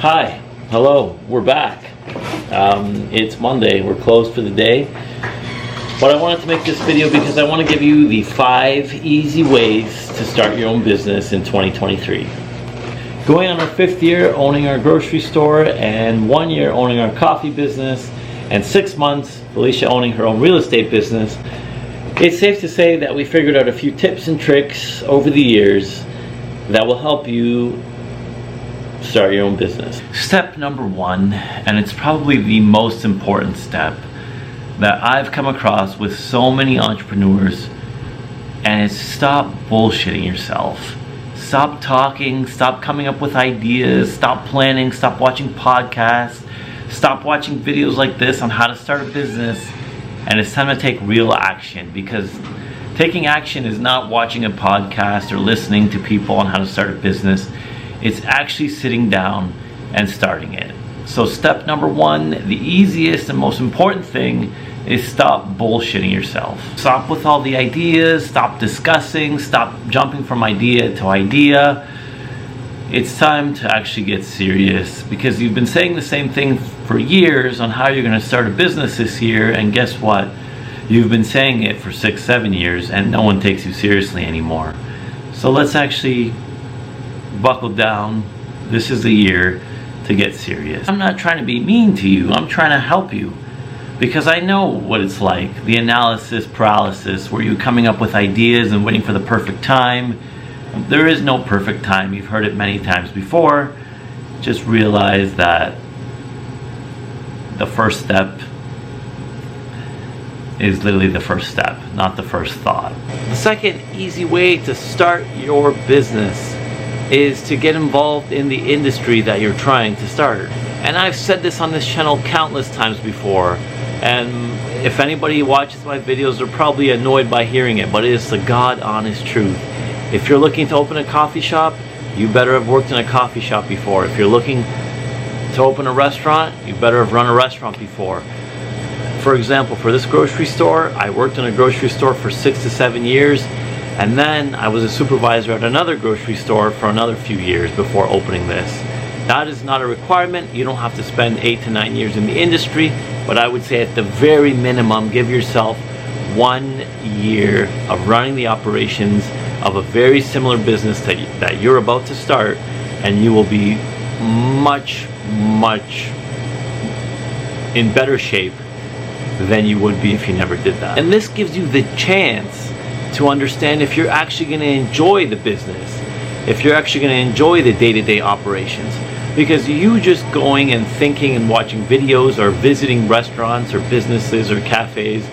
Hi, hello, we're back. It's Monday, we're closed for the day. But I wanted to make this video because I want to give you the 5 easy ways to start your own business in 2023. Going on our 5th year owning our grocery store, and 1 year owning our coffee business, and 6 months Felicia owning her own real estate business, it's safe to say that we figured out a few tips and tricks over the years that will help you start your own business. Step number 1, and it's probably the most important step that I've come across with so many entrepreneurs, and it's stop bullshitting yourself. Stop talking, stop coming up with ideas, stop planning, stop watching podcasts, stop watching videos like this on how to start a business, and it's time to take real action, because taking action is not watching a podcast or listening to people on how to start a business. It's actually sitting down and starting it. So step number 1, the easiest and most important thing, is stop bullshitting yourself. Stop with all the ideas, stop discussing, stop jumping from idea to idea. It's time to actually get serious, because you've been saying the same thing for years on how you're going to start a business this year, and guess what? You've been saying it for 6-7 years and no one takes you seriously anymore. So let's actually buckle down. This is the year to get serious. I'm not trying to be mean to you, I'm trying to help you, because I know what it's like, the analysis paralysis, where you're coming up with ideas and waiting for the perfect time. There is no perfect time. You've heard it many times before. Just realize that the first step is literally the first step, not the first thought. The second easy way to start your business is to get involved in the industry that you're trying to start. And I've said this on this channel countless times before, and if anybody watches my videos, they're probably annoyed by hearing it, but it is the God honest truth. If you're looking to open a coffee shop, you better have worked in a coffee shop before. If you're looking to open a restaurant, you better have run a restaurant before. For example, for this grocery store, I worked in a grocery store for 6 to 7 years, and then I was a supervisor at another grocery store for another few years before opening this. That is not a requirement. You don't have to spend 8 to 9 years in the industry, but I would say at the very minimum, give yourself 1 year of running the operations of a very similar business that you're about to start, and you will be much in better shape than you would be if you never did that. And this gives you the chance to understand if you're actually going to enjoy the business, if you're actually going to enjoy the day-to-day operations. Because you just going and thinking and watching videos or visiting restaurants or businesses or cafes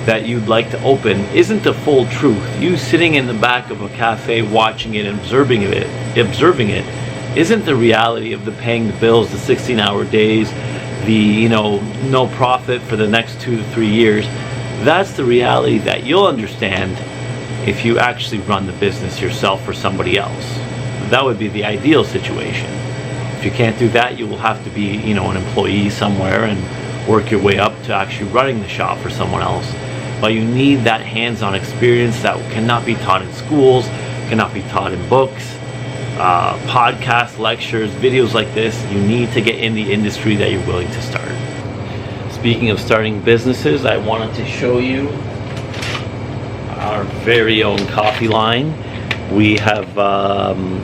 that you'd like to open isn't the full truth. You sitting in the back of a cafe watching it and observing it isn't the reality of the paying the bills, the 16-hour days, the no profit for the next 2 to 3 years. That's the reality that you'll understand if you actually run the business yourself for somebody else. That would be the ideal situation. If you can't do that, you will have to be an employee somewhere and work your way up to actually running the shop for someone else. But you need that hands-on experience that cannot be taught in schools, cannot be taught in books, podcasts, lectures, videos like this. You need to get in the industry that you're willing to start. Speaking of starting businesses, I wanted to show you our very own coffee line. We have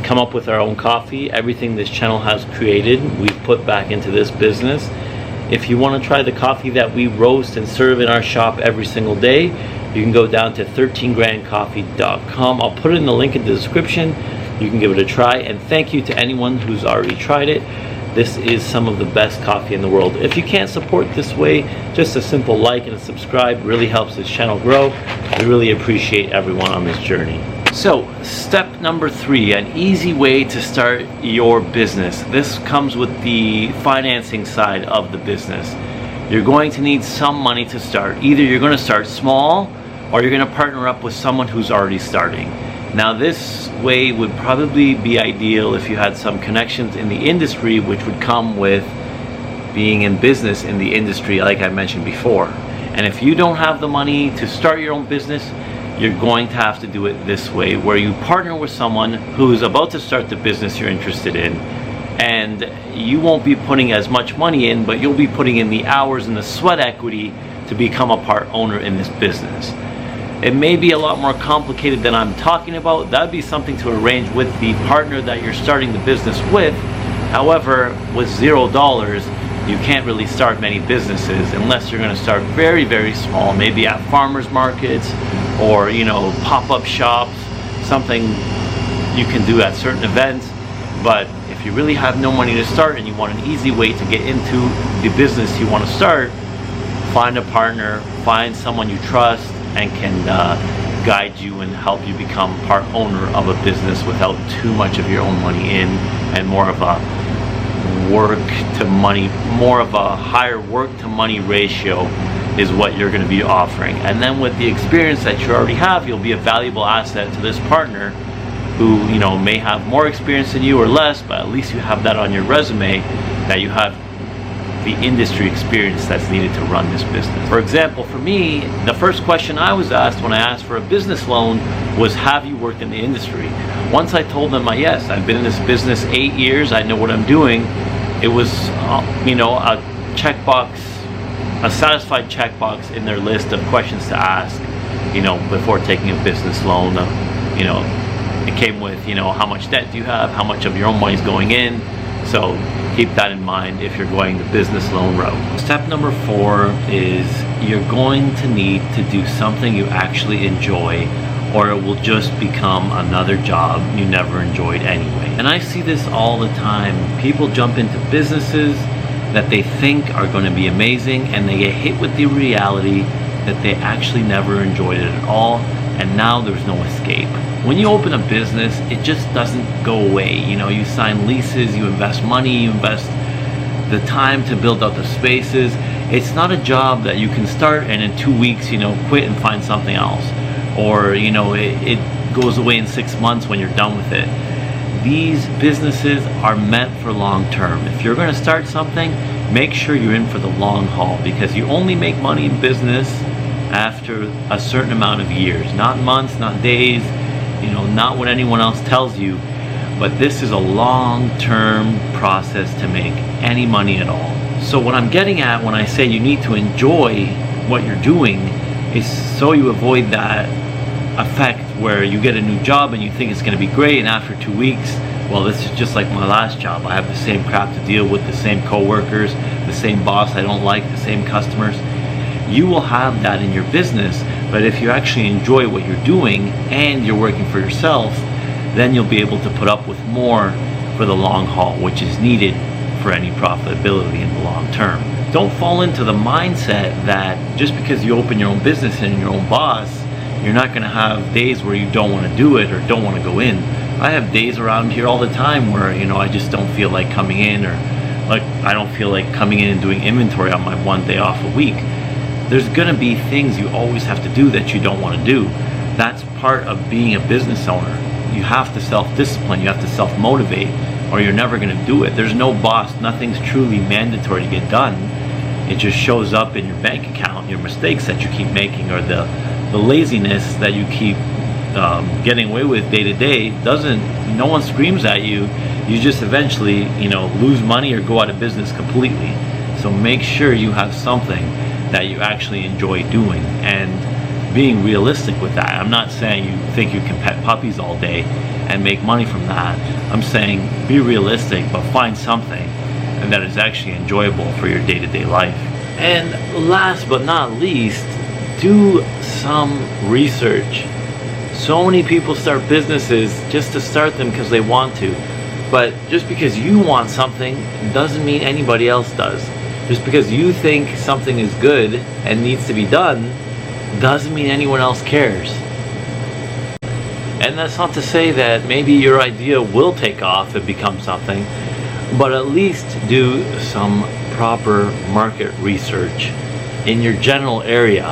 come up with our own coffee. Everything this channel has created, we've put back into this business. If you want to try the coffee that we roast and serve in our shop every single day, you can go down to 13grandcoffee.com. I'll put it in the link in the description. You can give it a try, and thank you to anyone who's already tried it. This is some of the best coffee in the world. If you can't support this way, just a simple like and a subscribe really helps this channel grow. We really appreciate everyone on this journey. So, step number 3, an easy way to start your business. This comes with the financing side of the business. You're going to need some money to start. Either you're going to start small, or you're going to partner up with someone who's already starting. Now, this way would probably be ideal if you had some connections in the industry, which would come with being in business in the industry, like I mentioned before. And if you don't have the money to start your own business, you're going to have to do it this way, where you partner with someone who's about to start the business you're interested in. and you won't be putting as much money in, but you'll be putting in the hours and the sweat equity to become a part owner in this business. It may be a lot more complicated than I'm talking about. That'd be something to arrange with the partner that you're starting the business with. However, with $0, you can't really start many businesses unless you're going to start very, very small, maybe at farmers markets or, pop-up shops, something you can do at certain events. But if you really have no money to start and you want an easy way to get into the business you want to start, find a partner, find someone you trust and can guide you and help you become part owner of a business without too much of your own money in, and more of a higher work to money ratio is what you're going to be offering. And then with the experience that you already have, you'll be a valuable asset to this partner who may have more experience than you or less, but at least you have that on your resume, that you have the industry experience that's needed to run this business. For example, for me, the first question I was asked when I asked for a business loan was, have you worked in the industry? Once I told them, yes, I've been in this business 8 years, I know what I'm doing, it was a checkbox, a satisfied checkbox in their list of questions to ask before taking a business loan. It came with how much debt do you have, how much of your own money is going in. So keep that in mind if you're going the business loan route. Step number 4 is you're going to need to do something you actually enjoy, or it will just become another job you never enjoyed anyway. And I see this all the time. People jump into businesses that they think are going to be amazing, and they get hit with the reality that they actually never enjoyed it at all, and now there's no escape. When you open a business, it just doesn't go away. You sign leases, you invest money, you invest the time to build out the spaces. It's not a job that you can start and in 2 weeks, quit and find something else. Or, it goes away in 6 months when you're done with it. These businesses are meant for long term. If you're going to start something, make sure you're in for the long haul, because you only make money in business after a certain amount of years, not months, not days, not what anyone else tells you, but this is a long-term process to make any money at all. So what I'm getting at when I say you need to enjoy what you're doing is so you avoid that effect where you get a new job and you think it's going to be great, and after 2 weeks, well, this is just like my last job. I have the same crap to deal with, the same co-workers, the same boss I don't like, the same customers. You will have that in your business, but if you actually enjoy what you're doing and you're working for yourself, then you'll be able to put up with more for the long haul, which is needed for any profitability in the long term. Don't fall into the mindset that just because you open your own business and you're your own boss, you're not going to have days where you don't want to do it or don't want to go in. I have days around here all the time where I just don't feel like coming in, or like I don't feel like coming in and doing inventory on my 1 day off a week. There's going to be things you always have to do that you don't want to do. That's part of being a business owner. You have to self-discipline, you have to self-motivate, or you're never going to do it. There's no boss, nothing's truly mandatory to get done. It just shows up in your bank account, your mistakes that you keep making, or the laziness that you keep getting away with day to day. No one screams at you. You just eventually, lose money or go out of business completely. So make sure you have something that you actually enjoy doing, and being realistic with that. I'm not saying you think you can pet puppies all day and make money from that. I'm saying be realistic, but find something that is actually enjoyable for your day-to-day life. And last but not least, do some research. So many people start businesses just to start them because they want to, but just because you want something doesn't mean anybody else does. Just because you think something is good and needs to be done doesn't mean anyone else cares. And that's not to say that maybe your idea will take off and become something, but at least do some proper market research in your general area.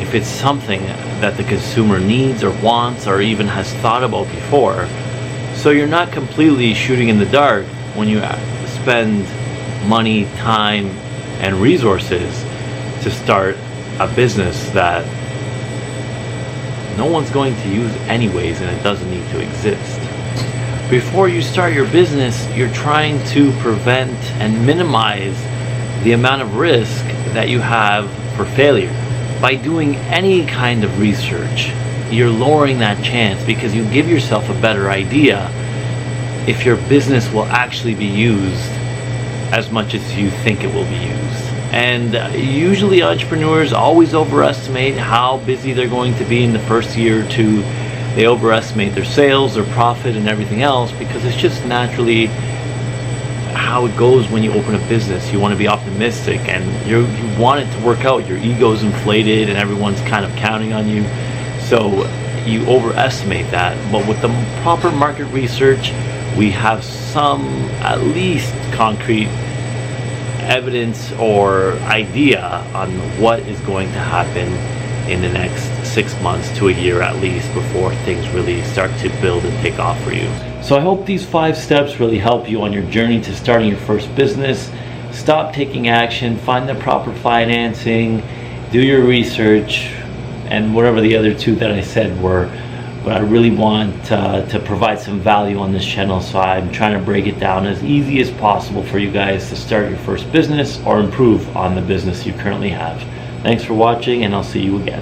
If it's something that the consumer needs or wants or even has thought about before, so you're not completely shooting in the dark when you spend money, time, and resources to start a business that no one's going to use anyways, and it doesn't need to exist. Before you start your business, you're trying to prevent and minimize the amount of risk that you have for failure. By doing any kind of research, you're lowering that chance because you give yourself a better idea if your business will actually be used as much as you think it will be used. And usually entrepreneurs always overestimate how busy they're going to be in the first year or two. They overestimate their sales, their profit, and everything else because it's just naturally how it goes when you open a business. You want to be optimistic and you want it to work out. Your ego's inflated and everyone's kind of counting on you. So you overestimate that. But with the proper market research, we have some at least concrete evidence or idea on what is going to happen in the next 6 months to a year at least before things really start to build and take off for you. So I hope these 5 steps really help you on your journey to starting your first business. Stop taking action, find the proper financing, do your research, and whatever the other 2 that I said were. But I really want to provide some value on this channel, so I'm trying to break it down as easy as possible for you guys to start your first business or improve on the business you currently have. Thanks for watching, and I'll see you again.